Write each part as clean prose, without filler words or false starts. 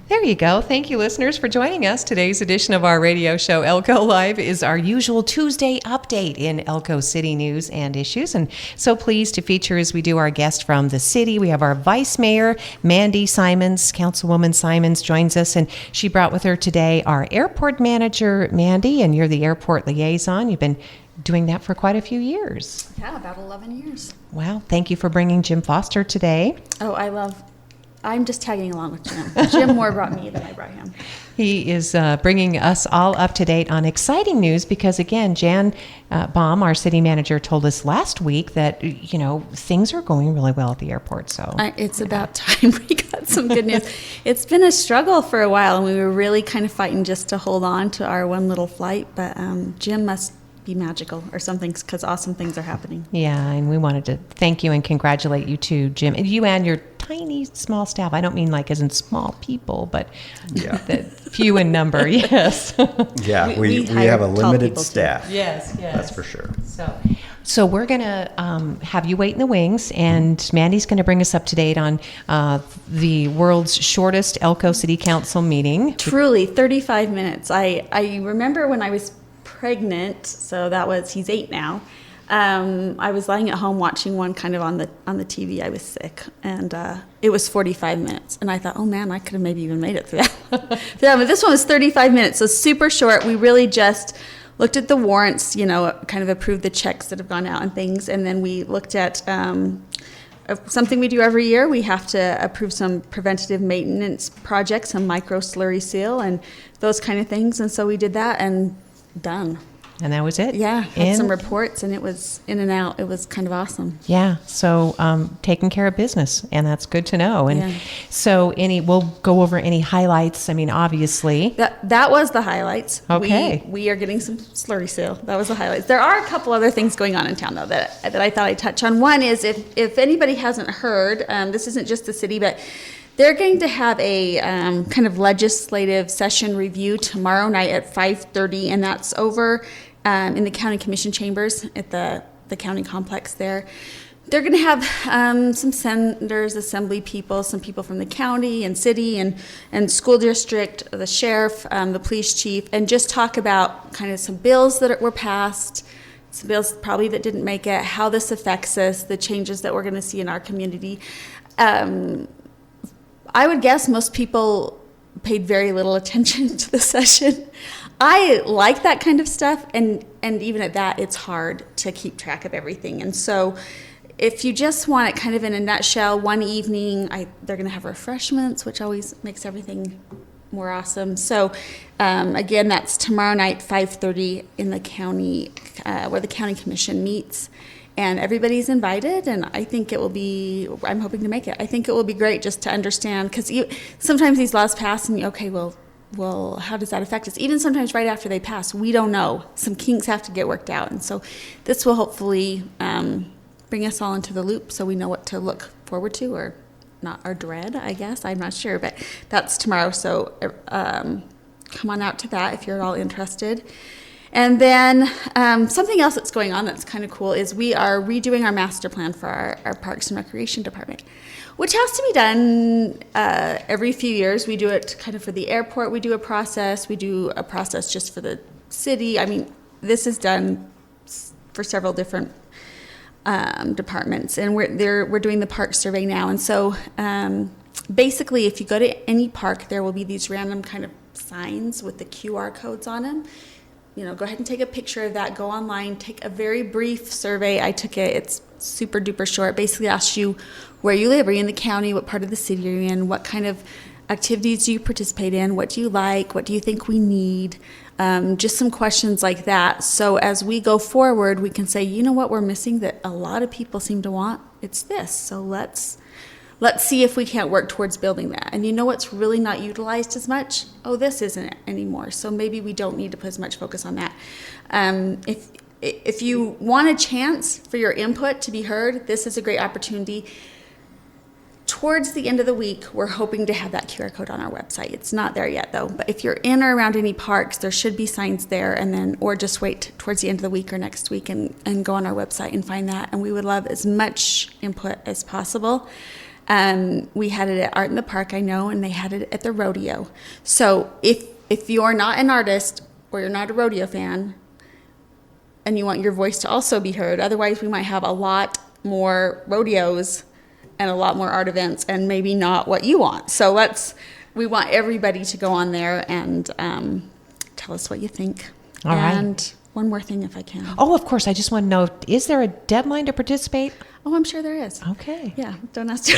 There you go. Thank you, listeners, for joining us. Today's edition of our radio show, Elko Live, is our usual Tuesday update in Elko City news and issues. And so pleased to feature, as we do, our guest from the city. We have our Vice Mayor, Mandy Simons. Councilwoman Simons joins us, and she brought with her today our Airport Manager, Mandy, and you're the Airport Liaison. You've been doing that for quite a few years. Yeah, about 11 years. Wow. Thank you for bringing Jim Foster today. Oh, I'm just tagging along with Jim. Jim more brought me than I brought him. He is bringing us all up to date on exciting news because, again, Jan Baum, our city manager, told us last week that, things are going really well at the airport. So it's about time we got some good news. It's been a struggle for a while, and we were really kind of fighting just to hold on to our one little flight. But Jim must be magical or something, because awesome things are happening. Yeah, and we wanted to thank you and congratulate you too, Jim. And you and your tiny, small staff. I don't mean like as in small people, but few in number, yes. Yeah, we have a limited staff. Yes. That's for sure. So we're going to have you wait in the wings, and Mandy's going to bring us up to date on the world's shortest Elko City Council meeting. Truly, 35 minutes. I remember when I was pregnant, so he's 8 now. I was lying at home watching one kind of on the TV. I was sick, and it was 45 minutes. And I thought, oh man, I could have maybe even made it through that. But this one was 35 minutes, so super short. We really just looked at the warrants, kind of approved the checks that have gone out and things, and then we looked at something we do every year. We have to approve some preventative maintenance projects, some micro slurry seal, and those kind of things. And so we did that and done. And that was it? Yeah, had some reports, and it was in and out. It was kind of awesome. Yeah, so taking care of business, and that's good to know. And so we'll go over any highlights. I mean, obviously. That was the highlights. Okay. We are getting some slurry seal. That was the highlights. There are a couple other things going on in town, though, that I thought I'd touch on. One is, if anybody hasn't heard, this isn't just the city, but they're going to have a kind of legislative session review tomorrow night at 5:30, and that's over in the county commission chambers at the county complex there. They're going to have some senators, assembly people, some people from the county and city and school district, the sheriff, the police chief, and just talk about kind of some bills that were passed, some bills probably that didn't make it, how this affects us, the changes that we're going to see in our community. I would guess most people paid very little attention to the session. I like that kind of stuff, and even at that, it's hard to keep track of everything. And so if you just want it kind of in a nutshell, one evening, they're going to have refreshments, which always makes everything more awesome. So again, that's tomorrow night, 5:30 in the county, where the county commission meets. And everybody's invited, and I think it will be, I'm hoping to make it. I think it will be great just to understand, because sometimes these laws pass and well, how does that affect us? Even sometimes right after they pass, we don't know. Some kinks have to get worked out. And so this will hopefully bring us all into the loop so we know what to look forward to, or not, or dread, I guess. I'm not sure, but that's tomorrow. So come on out to that if you're at all interested. And then something else that's going on that's kind of cool is we are redoing our master plan for our Parks and Recreation Department, which has to be done every few years. We do it kind of for the airport. We do a process. We do a process just for the city. I mean, this is done for several different departments, and we're doing the park survey now. And so basically, if you go to any park, there will be these random kind of signs with the QR codes on them. Go ahead and take a picture of that, go online, take a very brief survey. I took it, it's super duper short. Basically asks you where you live. Are you in the county? What part of the city are you in? What kind of activities do you participate in? What do you like? What do you think we need? Just some questions like that. So as we go forward, we can say, you know what we're missing that a lot of people seem to want? It's this. So let's see if we can't work towards building that. And you know what's really not utilized as much? Oh, this isn't anymore. So maybe we don't need to put as much focus on that. If you want a chance for your input to be heard, this is a great opportunity. Towards the end of the week, we're hoping to have that QR code on our website. It's not there yet, though. But if you're in or around any parks, there should be signs there, or just wait towards the end of the week or next week and go on our website and find that. And we would love as much input as possible. We had it at Art in the Park, I know, and they had it at the rodeo. So if you're not an artist or you're not a rodeo fan and you want your voice to also be heard, otherwise we might have a lot more rodeos and a lot more art events and maybe not what you want. So we want everybody to go on there and tell us what you think. All right. And one more thing if I can. Oh, of course. I just want to know, is there a deadline to participate? Oh, I'm sure there is. Okay. Yeah, don't ask.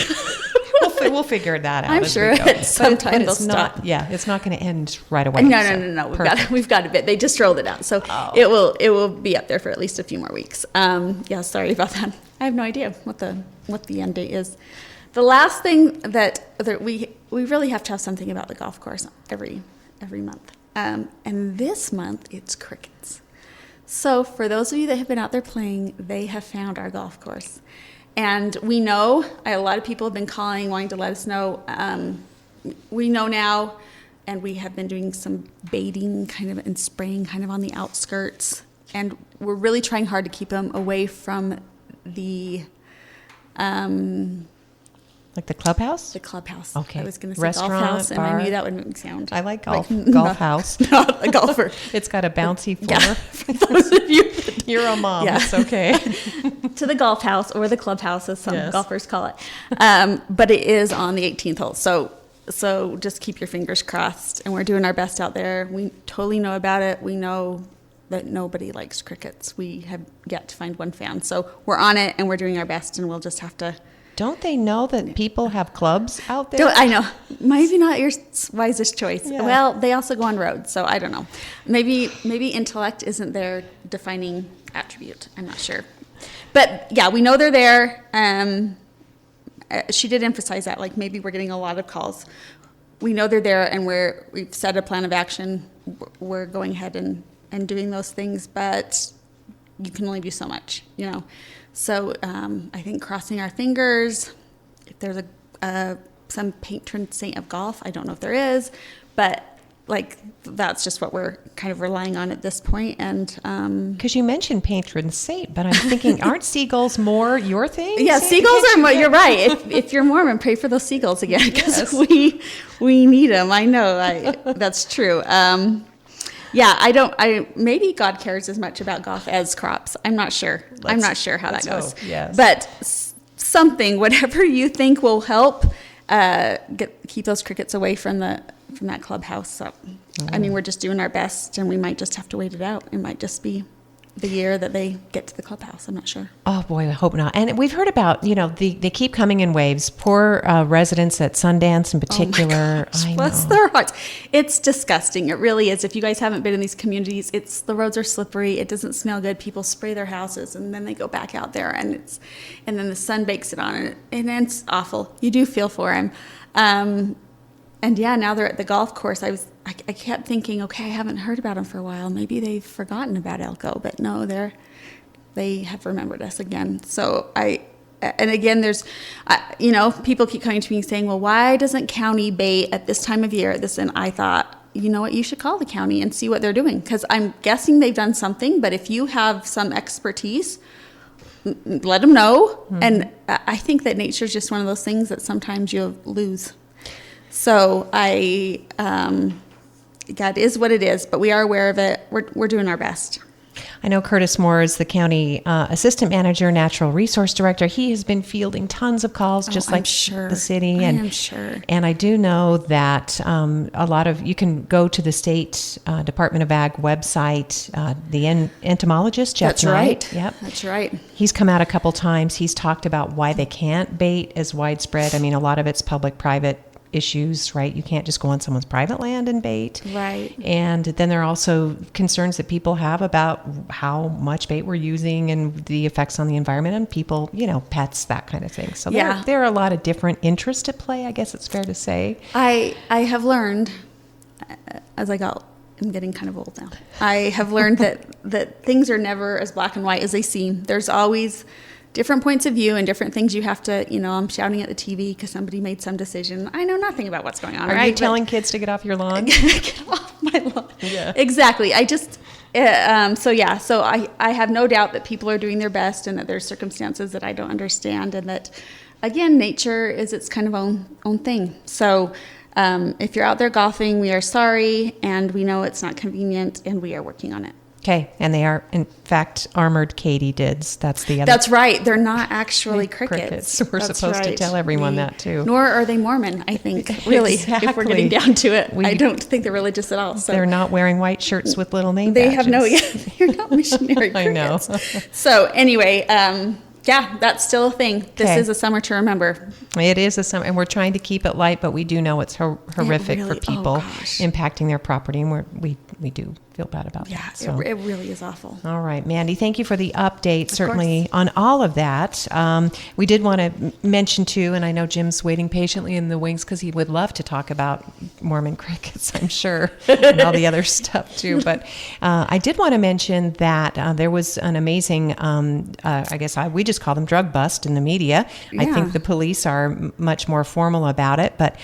We'll figure that out. I'm as sure we go. at some time it's they'll not. stop. Yeah, it's not going to end right away. No. We've got a bit. They just rolled it out, so it will be up there for at least a few more weeks. Yeah, sorry about that. I have no idea what the end date is. The last thing that we really have to have something about the golf course every month, and this month it's crickets. So for those of you that have been out there playing, they have found our golf course. And we know, a lot of people have been calling, wanting to let us know. We know now, and we have been doing some baiting kind of and spraying kind of on the outskirts. And we're really trying hard to keep them away from the... like the clubhouse? The clubhouse. Okay. I was going to say Restaurant, golf house, and bar. I knew that would make me sound. I like golf. Like, golf house. Not a golfer. It's got a bouncy floor. Yeah, for those of you. You're a mom. Yeah. It's okay. To the golf house, or the clubhouse, as some Yes. golfers call it. But it is on the 18th hole. So just keep your fingers crossed. And we're doing our best out there. We totally know about it. We know that nobody likes crickets. We have yet to find one fan. So we're on it, and we're doing our best, and we'll just have to... Don't they know that people have clubs out there? I know. Maybe not your wisest choice. Yeah. Well, they also go on roads, so I don't know. Maybe intellect isn't their defining attribute. I'm not sure. But yeah, we know they're there. She did emphasize that, like maybe we're getting a lot of calls. We know they're there, and we've set a plan of action. We're going ahead and doing those things, but you can only do so much, you know. So I think crossing our fingers, if there's some patron saint of golf, I don't know if there is, but like that's just what we're kind of relying on at this point. And because you mentioned patron saint, but I'm thinking, aren't seagulls more your thing? yeah, seagulls are more. You're right. If you're Mormon, pray for those seagulls again, because Yes. we need them. I know. That's true. Yeah, maybe God cares as much about golf as crops. I'm not sure. I'm not sure how that goes. Yes. But something, whatever you think will help keep those crickets away from that clubhouse. So, I mean, we're just doing our best, and we might just have to wait it out. It might just be the year that they get to the clubhouse. I'm not sure. Oh boy, I hope not. And we've heard about, they keep coming in waves. Poor residents at Sundance in particular. Oh my gosh, I bless know. their hearts. It's disgusting. It really is. If you guys haven't been in these communities, the roads are slippery. It doesn't smell good. People spray their houses, and then they go back out there, and then the sun bakes it on, and it's awful. You do feel for them. And yeah, now they're at the golf course. I kept thinking, okay, I haven't heard about them for a while. Maybe they've forgotten about Elko, but no, they have remembered us again. So and again, there's, people keep coming to me saying, well, why doesn't county bait at this time of year? And I thought, you know what, you should call the county and see what they're doing, because I'm guessing they've done something. But if you have some expertise, let them know. Mm-hmm. And I think that nature's just one of those things that sometimes you lose. So God is what it is, but we are aware of it. We're doing our best. I know Curtis Moore is the county assistant manager, natural resource director. He has been fielding tons of calls, just like the city. I'm sure. And I do know that you can go to the state Department of Ag website, the entomologist, Jeff That's Knight. right. Yep. That's right. He's come out a couple times. He's talked about why they can't bait as widespread. I mean, a lot of it's public-private issues, right? You can't just go on someone's private land and bait. Right. And then there are also concerns that people have about how much bait we're using and the effects on the environment and people, pets, that kind of thing. So there are a lot of different interests at play, I guess it's fair to say. I have learned, as I'm getting kind of old now, I have learned that things are never as black and white as they seem. There's always different points of view and different things you have to, I'm shouting at the TV because somebody made some decision. I know nothing about what's going on. Are you telling kids to get off your lawn? Get off my lawn. Yeah. Exactly. I just, so I have no doubt that people are doing their best and that there's circumstances that I don't understand, and that again, nature is its kind of own thing. So if you're out there golfing, we are sorry, and we know it's not convenient, and we are working on it. Okay, and they are, in fact, armored katydids. That's the other. That's right. They're not actually crickets. We're That's supposed to tell everyone that, too. Nor are they Mormon, I think, really, if we're getting down to it. I don't think they're religious at all. So they're not wearing white shirts with little name they badges. They're not missionary I know. crickets. So anyway, yeah, that's still a thing. This is a summer to remember. It is a summer, and we're trying to keep it light, but we do know it's horrific for people impacting their property, and we do feel bad about that. So. It really is awful. All right, Mandy, thank you for the update, certainly on all of that. We did want to mention, too, and I know Jim's waiting patiently in the wings because he would love to talk about Mormon crickets, I'm sure, and all the other stuff, too. But I did want to mention that there was an amazing, I guess we just call them drug bust in the media. Yeah. I think the police are much more formal about it, but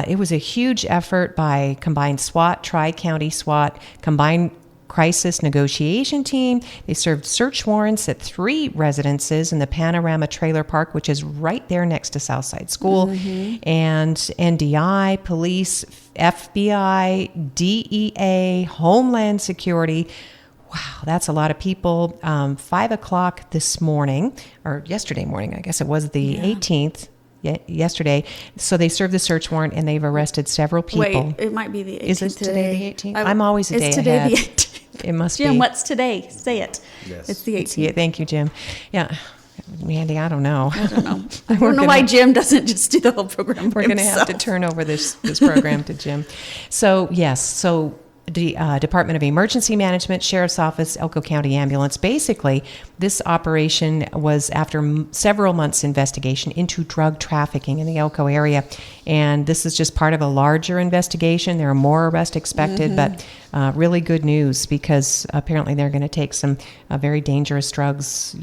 it was a huge effort by combined SWAT, Tri-County SWAT, combined crisis negotiation team. They served search warrants at 3 residences in the Panorama Trailer Park, which is right there next to Southside School, and NDI, police, FBI, DEA, Homeland Security. Wow, that's a lot of people. 5 o'clock this morning, or yesterday morning, I guess it was the 18th. Yesterday. So they served the search warrant and they've arrested several people. Wait, it might be the 18th. Is it today the 18th? I'm always a day ahead. It's today the 18th. It must Jim, be. what's today? Say it. Yes. It's the 18th. Thank you, Jim. Yeah. Mandy, I don't know. I don't know why Jim doesn't just do the whole program. We're going to have to turn over this program to Jim. So, yes. The Department of Emergency Management, Sheriff's Office, Elko County Ambulance. Basically, this operation was after several months' investigation into drug trafficking in the Elko area. And this is just part of a larger investigation. There are more arrests expected, but really good news because apparently they're going to take some very dangerous drugs,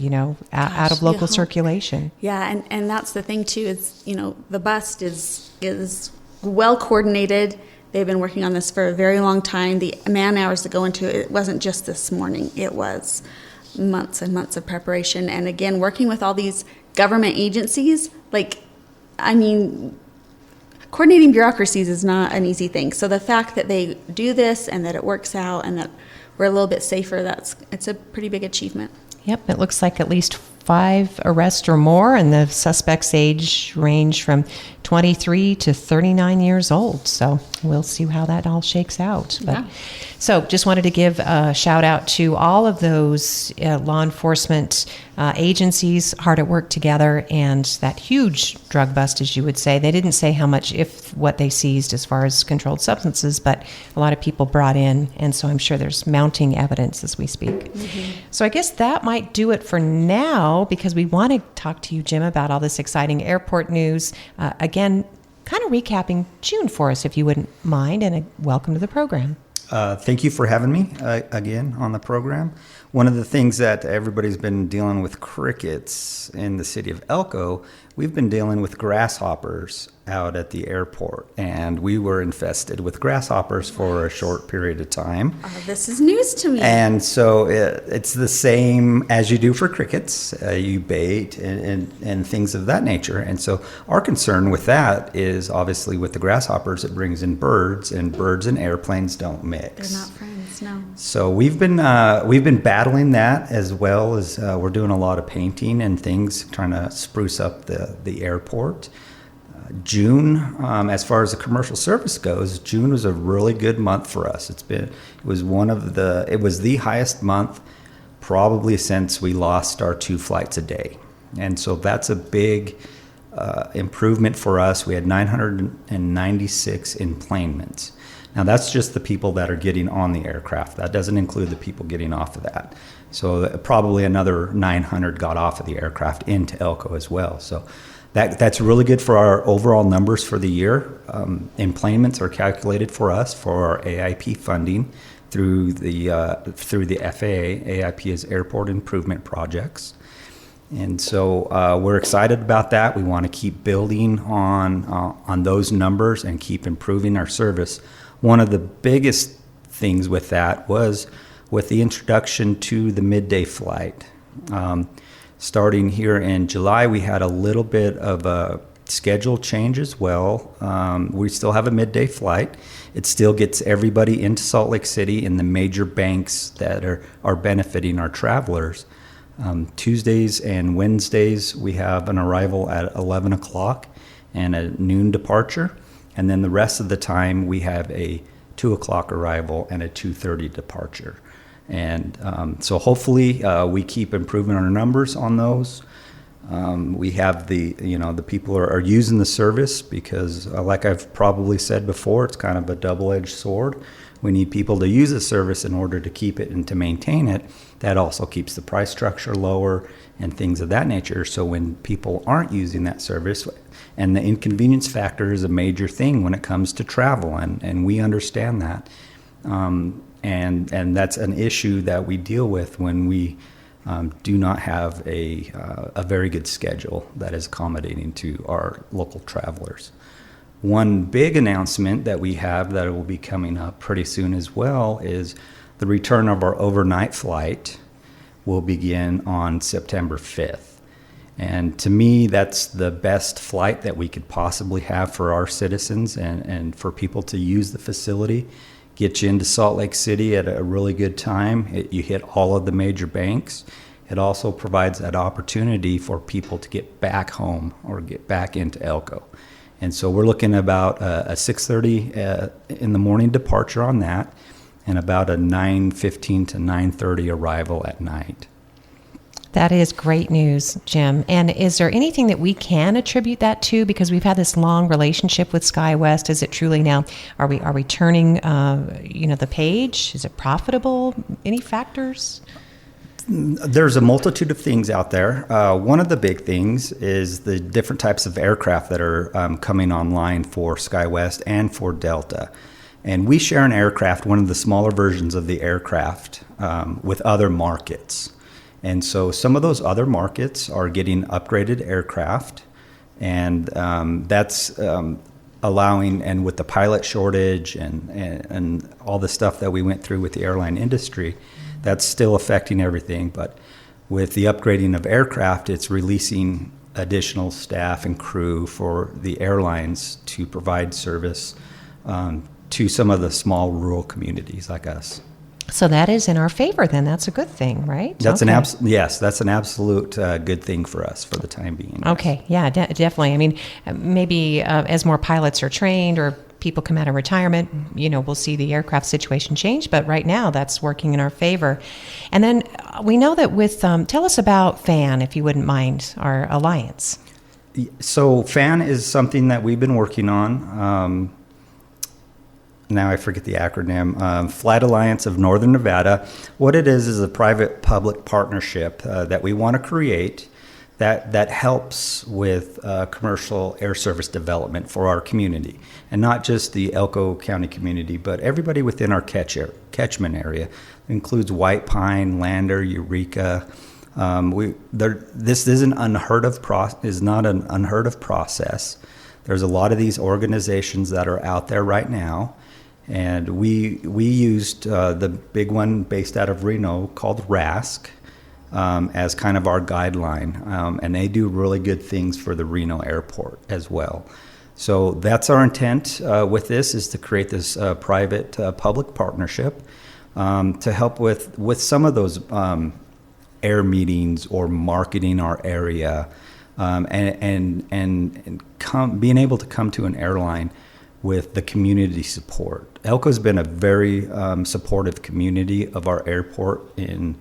out of local circulation. Yeah, and that's the thing, too, is, the bust is well coordinated. They've been working on this for a very long time. The man hours to go into it wasn't just this morning. It was months and months of preparation. And again, working with all these government agencies, coordinating bureaucracies is not an easy thing. So the fact that they do this and that it works out and that we're a little bit safer, it's a pretty big achievement. Yep, it looks like at least 5 arrests or more, and the suspects' age range from 23 to 39 years old. So we'll see how that all shakes out. But, so just wanted to give a shout out to all of those law enforcement agencies hard at work together, and that huge drug bust, as you would say. They didn't say how much, if what they seized as far as controlled substances, but a lot of people brought in, and so I'm sure there's mounting evidence as we speak. So I guess that might do it for now, because we want to talk to you, Jim, about all this exciting airport news. Again, kind of recapping June for us, if you wouldn't mind, and welcome to the program. Thank you for having me again on the program. One of the things that everybody's been dealing with crickets in the city of Elko, we've been dealing with grasshoppers out at the airport, and we were infested with grasshoppers for a short period of time. This is news to me. And so it's the same as you do for crickets. You bait and things of that nature. And so our concern with that is obviously with the grasshoppers, it brings in birds, and birds and airplanes don't mix. They're not friends, no. So we've been battling that, as well as we're doing a lot of painting and things, trying to spruce up the airport. June, as far as the commercial service goes, June was a really good month for us. It was the highest month probably since we lost our 2 flights a day. And so that's a big improvement for us. We had 996 enplanements. Now that's just the people that are getting on the aircraft. That doesn't include the people getting off of that. So probably another 900 got off of the aircraft into Elko as well. So that's really good for our overall numbers for the year. Enplanements are calculated for us for our AIP funding through the FAA. AIP is Airport Improvement Projects. And so we're excited about that. We want to keep building on those numbers and keep improving our service. One of the biggest things with that was with the introduction to the midday flight. Starting here in July, we had a little bit of a schedule change as well. We still have a midday flight. It still gets everybody into Salt Lake City in the major banks that are benefiting our travelers. Tuesdays and Wednesdays, we have an arrival at 11 o'clock and a noon departure. And then the rest of the time, we have a 2 o'clock arrival and a 2:30 departure. And so hopefully we keep improving our numbers on those. We have the people are using the service because, like I've probably said before, it's kind of a double-edged sword. We need people to use the service in order to keep it and to maintain it. That also keeps the price structure lower and things of that nature. So when people aren't using that service, and the inconvenience factor is a major thing when it comes to travel, and we understand that. And that's an issue that we deal with when we do not have a very good schedule that is accommodating to our local travelers. One big announcement that we have that will be coming up pretty soon as well is the return of our overnight flight will begin on September 5th. And to me, that's the best flight that we could possibly have for our citizens and for people to use the facility. Get you into Salt Lake City at a really good time. You hit all of the major banks. It also provides that opportunity for people to get back home or get back into Elko. And so we're looking about a 6:30 in the morning departure on that, and about a 9:15 to 9:30 arrival at night. That is great news, Jim. And is there anything that we can attribute that to? Because we've had this long relationship with SkyWest. Is it truly now? Are we turning, the page? Is it profitable? Any factors? There's a multitude of things out there. One of the big things is the different types of aircraft that are coming online for SkyWest and for Delta. And we share an aircraft, one of the smaller versions of the aircraft, with other markets. And so some of those other markets are getting upgraded aircraft, and that's allowing, and with the pilot shortage and all the stuff that we went through with the airline industry, that's still affecting everything. But with the upgrading of aircraft, it's releasing additional staff and crew for the airlines to provide service to some of the small rural communities like us. So that is in our favor then. That's a good thing, right? That's okay. Yes, that's an absolute good thing for us for the time being. Yes. Okay, yeah, definitely. I mean, maybe as more pilots are trained or people come out of retirement, we'll see the aircraft situation change. But right now, that's working in our favor. And then we know that with, tell us about FAN, if you wouldn't mind, our alliance. So FAN is something that we've been working on. Now I forget the acronym, Flight Alliance of Northern Nevada. What it is a private-public partnership that we want to create that helps with commercial air service development for our community. And not just the Elko County community, but everybody within our catchment area. It includes White Pine, Lander, Eureka. This is not an unheard of process. There's a lot of these organizations that are out there right now. And we used the big one based out of Reno called RASC as kind of our guideline. And they do really good things for the Reno airport as well. So that's our intent with this, is to create this private-public partnership to help with some of those air meetings or marketing our area and being able to come to an airline with the community support. Elko's been a very supportive community of our airport in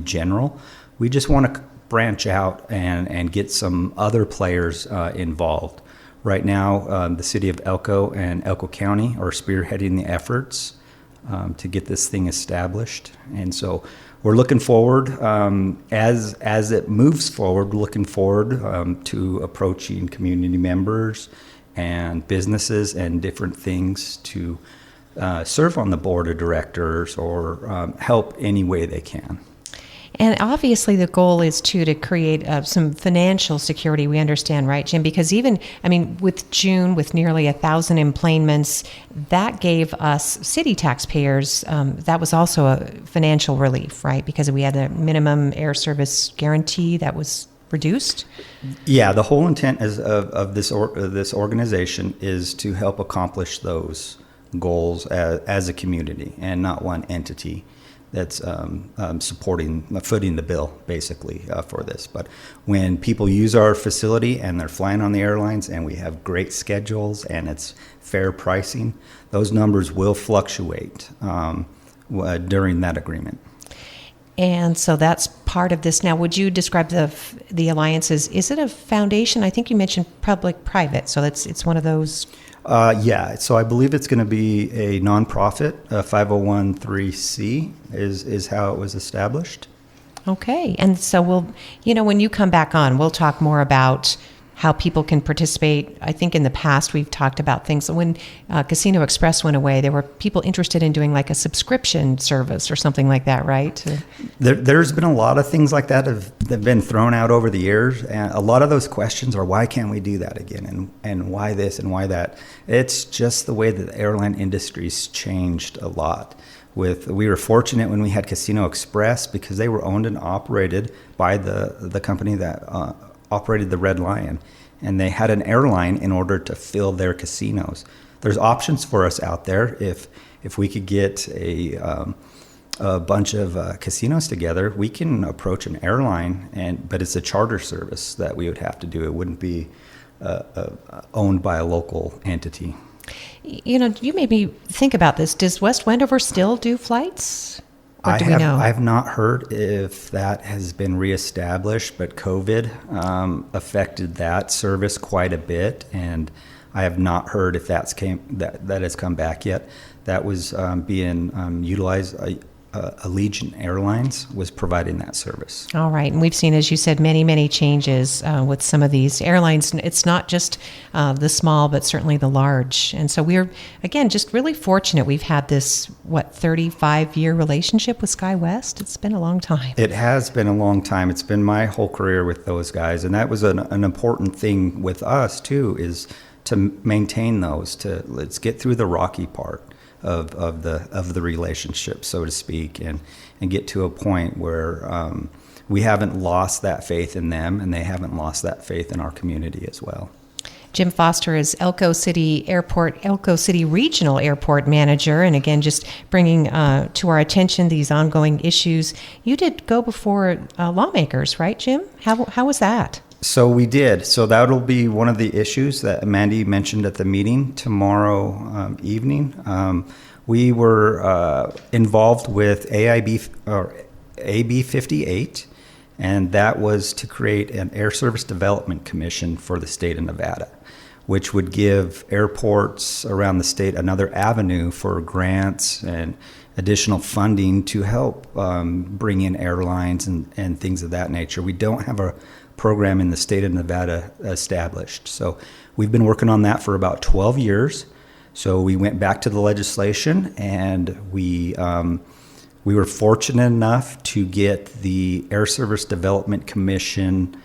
general. We just want to branch out and get some other players involved. Right now, the city of Elko and Elko County are spearheading the efforts to get this thing established. And so we're looking forward, as it moves forward, looking forward to approaching community members and businesses and different things to serve on the board of directors or help any way they can. And obviously, the goal is to create some financial security. We understand, right, Jim? Because even, I mean, with June, with nearly 1,000 emplanements, that gave us city taxpayers. That was also a financial relief, right? Because we had a minimum air service guarantee that was reduced. Yeah, the whole intent of this organization is to help accomplish those goals as a community and not one entity that's footing the bill, basically, for this. But when people use our facility and they're flying on the airlines and we have great schedules and it's fair pricing, those numbers will fluctuate during that agreement. And so that's part of this. Now, would you describe the alliances? Is it a foundation? I think you mentioned public-private, so it's one of those. Yeah, so I believe it's going to be a nonprofit, 501(c) is how it was established. Okay, and so when you come back on, we'll talk more about how people can participate. I think in the past we've talked about things. When Casino Express went away, there were people interested in doing like a subscription service or something like that, right? There's been a lot of things like that have been thrown out over the years, and a lot of those questions are, why can't we do that again, and why this and why that? It's just the way that the airline industry's changed a lot. We were fortunate when we had Casino Express because they were owned and operated by the company that operated the Red Lion, and they had an airline in order to fill their casinos. There's options for us out there. If we could get a bunch of casinos together, we can approach an airline, but it's a charter service that we would have to do. It wouldn't be owned by a local entity. You made me think about this. Does West Wendover still do flights? Or do we know? I have not heard if that has been reestablished, but COVID affected that service quite a bit, and I have not heard if that has come back yet. That was being utilized. Allegiant Airlines was providing that service. All right. And we've seen, as you said, many, many changes with some of these airlines. It's not just the small, but certainly the large. And so we're, again, just really fortunate. We've had this, 35-year relationship with SkyWest? It's been a long time. It has been a long time. It's been my whole career with those guys. And that was an important thing with us, too, is to maintain those, let's get through the rocky part of the relationship, so to speak, and get to a point where we haven't lost that faith in them, and they haven't lost that faith in our community as well. Jim Foster is Elko City Regional Airport Manager, and again, just bringing to our attention these ongoing issues. You did go before lawmakers, right, Jim? How was that? So we did. So that'll be one of the issues that Mandy mentioned at the meeting tomorrow evening. We were involved with AB 58, and that was to create an Air Service Development Commission for the state of Nevada, which would give airports around the state another avenue for grants and additional funding to help bring in airlines and things of that nature. We don't have a program in the state of Nevada established. So we've been working on that for about 12 years. So we went back to the legislation, and we were fortunate enough to get the Air Service Development Commission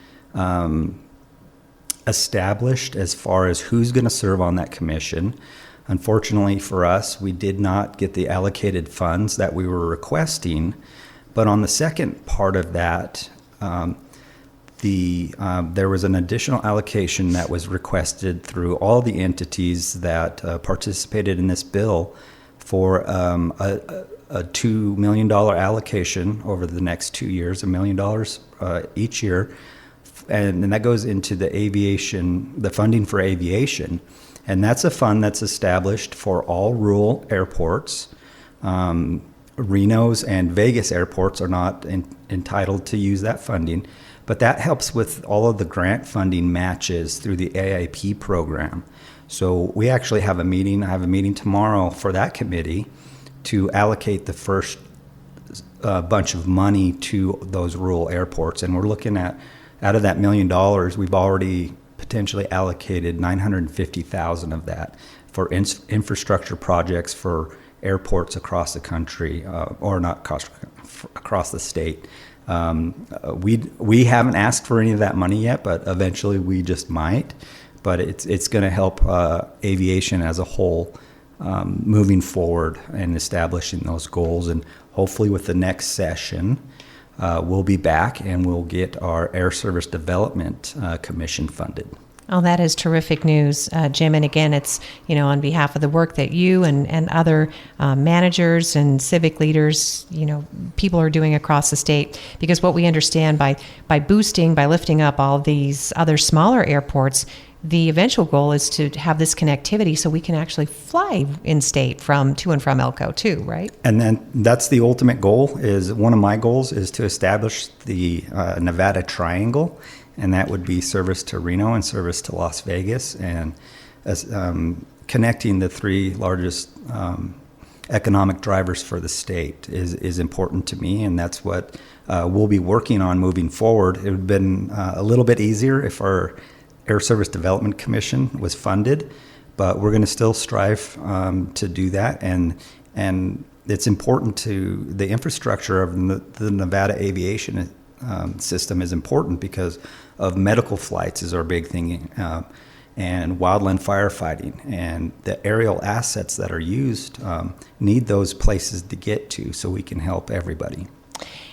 established as far as who's going to serve on that commission. Unfortunately for us, we did not get the allocated funds that we were requesting. But on the second part of that, there was an additional allocation that was requested through all the entities that participated in this bill for a $2 million allocation over the next 2 years, $1 million each year. And that goes into the funding for aviation. And that's a fund that's established for all rural airports. Reno's and Vegas airports are not entitled to use that funding. But that helps with all of the grant funding matches through the AIP program. So we actually have a meeting. I have a meeting tomorrow for that committee to allocate the first bunch of money to those rural airports. And we're looking at, out of that $1 million, we've already potentially allocated $950,000 of that for infrastructure projects for airports across the country, or not across the state. We haven't asked for any of that money yet, but eventually we just might. But it's going to help aviation as a whole moving forward and establishing those goals. And hopefully with the next session, we'll be back and we'll get our Air Service Development Commission funded. Oh, that is terrific news, Jim. And again, it's, on behalf of the work that you and other managers and civic leaders, people are doing across the state. Because what we understand by lifting up all these other smaller airports, the eventual goal is to have this connectivity so we can actually fly in state to and from Elko too, right? And then that's the ultimate goal. One of my goals is to establish the Nevada Triangle. And that would be service to Reno and service to Las Vegas, and connecting the three largest economic drivers for the state is important to me, and that's what we'll be working on moving forward. It would have been a little bit easier if our Air Service Development Commission was funded, but we're going to still strive to do that, and it's important to the infrastructure of the Nevada aviation system is important because of medical flights is our big thing, and wildland firefighting, and the aerial assets that are used need those places to get to so we can help everybody.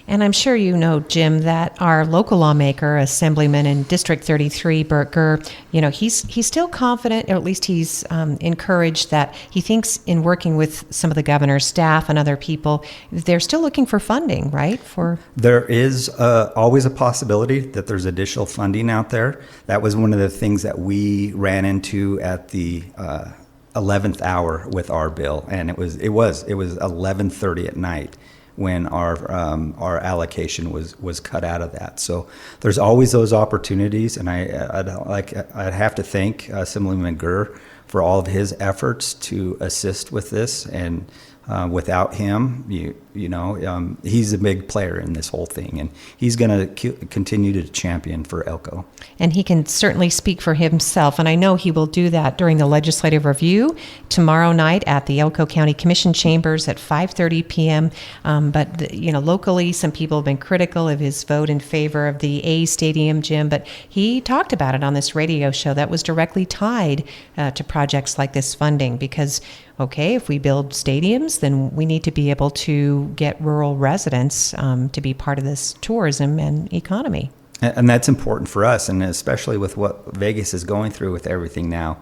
And I'm sure you know, Jim, that our local lawmaker, Assemblyman in District 33, Burt Gurr, he's still confident, or at least he's encouraged that he thinks in working with some of the governor's staff and other people, they're still looking for funding, right? There is always a possibility that there's additional funding out there. That was one of the things that we ran into at the 11th hour with our bill, and it was 11:30 at night when our allocation was cut out of that. So there's always those opportunities, and I'd have to thank Assemblyman Gurr for all of his efforts to assist with this. And without him, he's a big player in this whole thing, and he's going to continue to champion for Elko. And he can certainly speak for himself, and I know he will do that during the legislative review tomorrow night at the Elko County Commission chambers at 5:30 p.m. But locally, some people have been critical of his vote in favor of the A Stadium, Jim. But he talked about it on this radio show that was directly tied to projects like this funding, because okay, if we build stadiums, then we need to be able to get rural residents to be part of this tourism and economy. And that's important for us, and especially with what Vegas is going through with everything now.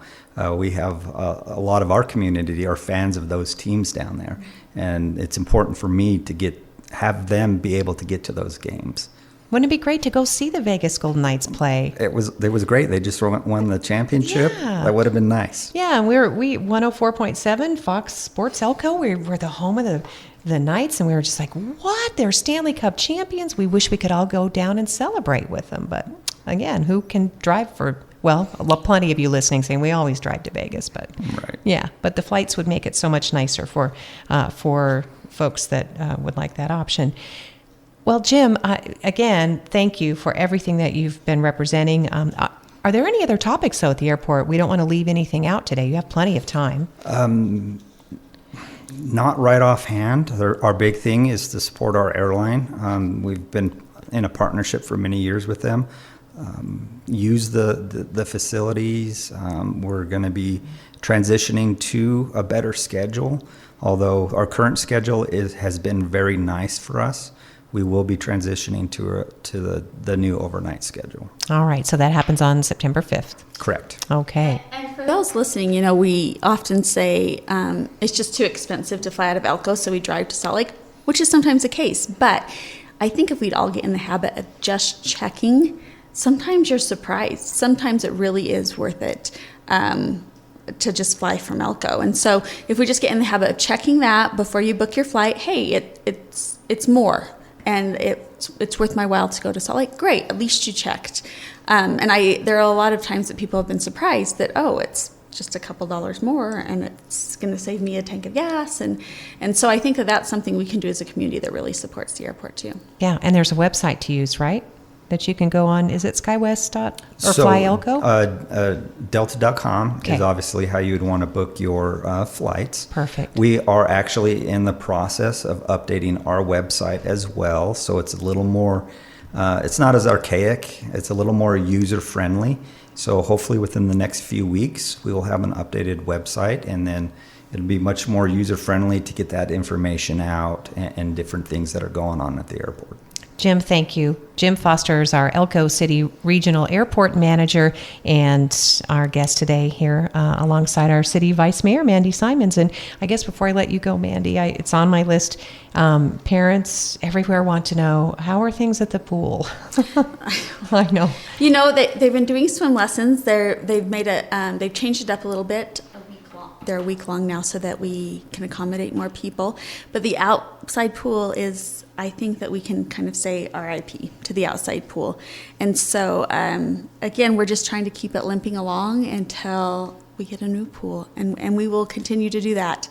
We have a lot of our community are fans of those teams down there, and it's important for me to have them be able to get to those games. Wouldn't it be great to go see the Vegas Golden Knights play? It was great. They just won the championship. Yeah. That would have been nice. Yeah, and we 104.7 Fox Sports Elko. We were the home of the Knights, and we were just like, what? They're Stanley Cup champions. We wish we could all go down and celebrate with them. But again, who can drive plenty of you listening saying we always drive to Vegas, but right. Yeah, but the flights would make it so much nicer for folks that would like that option. Well, Jim, again, thank you for everything that you've been representing. Are there any other topics, though, at the airport? We don't want to leave anything out today. You have plenty of time. Not right offhand. Our big thing is to support our airline. We've been in a partnership for many years with them. Use the facilities. We're going to be transitioning to a better schedule. Although our current schedule has been very nice for us, we will be transitioning to the new overnight schedule. All right, so that happens on September 5th. Correct. Okay. And for those listening, we often say it's just too expensive to fly out of Elko, so we drive to Salt Lake, which is sometimes the case. But I think if we'd all get in the habit of just checking, sometimes you're surprised. Sometimes it really is worth it to just fly from Elko. And so if we just get in the habit of checking that before you book your flight, hey, it's more. And it's worth my while to go to Salt Lake. Great, at least you checked. And there are a lot of times that people have been surprised that, it's just a couple dollars more and it's going to save me a tank of gas. And so I think that that's something we can do as a community that really supports the airport too. Yeah, and there's a website to use, right? that you can go on? Is it SkyWest or Fly Elko? Delta.com Okay. is obviously how you would want to book your flights. Perfect. We are actually in the process of updating our website as well, so it's a little more, it's not as archaic, it's a little more user-friendly. So hopefully within the next few weeks, we will have an updated website, and then it'll be much more user-friendly to get that information out and different things that are going on at the airport. Jim, thank you. Jim Foster is our Elko City Regional Airport Manager and our guest today here alongside our City Vice Mayor, Mandy Simons. And I guess before I let you go, Mandy, it's on my list. Parents everywhere want to know, how are things at the pool? I know. You know, they've been doing swim lessons. They've changed it up a little bit. They're a week long now so that we can accommodate more people. But the outside pool is, I think that we can kind of say RIP to the outside pool. And so, again, we're just trying to keep it limping along until we get a new pool. And we will continue to do that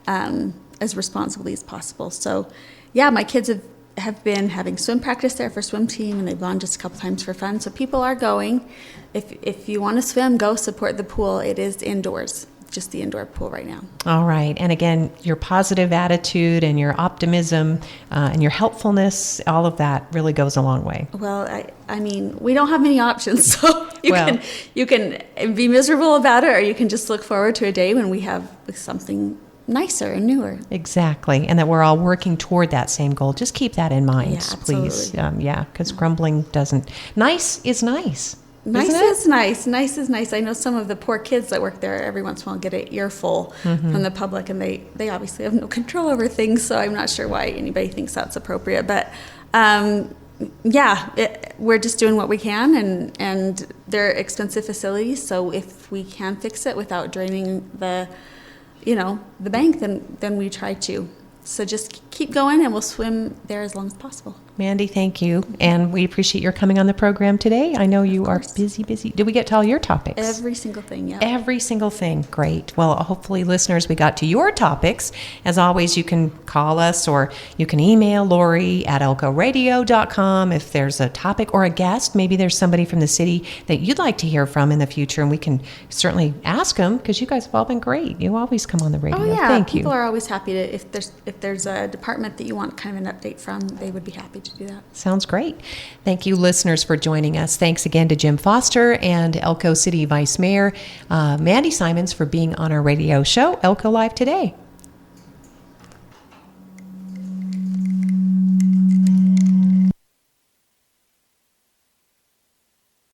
as responsibly as possible. So, yeah, my kids have been having swim practice there for swim team, and they've gone just a couple times for fun. So people are going. If you want to swim, go support the pool. It is indoors. Just the indoor pool right now. All right. And again, your positive attitude and your optimism and your helpfulness, all of that really goes a long way. Well, I mean, we don't have many options, so you can be miserable about it, or you can just look forward to a day when we have something nicer and newer. Exactly. And that we're all working toward that same goal. Just keep that in mind, Yeah, please. Because grumbling doesn't. Nice is nice. Nice Isn't it? is nice. Nice is nice. I know some of the poor kids that work there every once in a while get an earful from the public, and they obviously have no control over things, so I'm not sure why anybody thinks that's appropriate. But we're just doing what we can, and they're expensive facilities, so if we can fix it without draining the bank, then we try to. So just keep going, and we'll swim there as long as possible. Mandy, thank you. And we appreciate your coming on the program today. I know you are busy. Did we get to all your topics? Every single thing, yeah. Every single thing. Great. Well, hopefully, listeners, we got to your topics. As always, you can call us or you can email Lori at elkoradio.com if there's a topic or a guest. Maybe there's somebody from the city that you'd like to hear from in the future, and we can certainly ask them, because you guys have all been great. You always come on the radio. Oh, yeah. Thank you. People are always happy to, if there's a department that you want kind of an update from, they would be happy to do that. Sounds great. Thank you, listeners, for joining us. Thanks again to Jim Foster and Elko City Vice Mayor Mandy Simons for being on our radio show, Elko Live Today.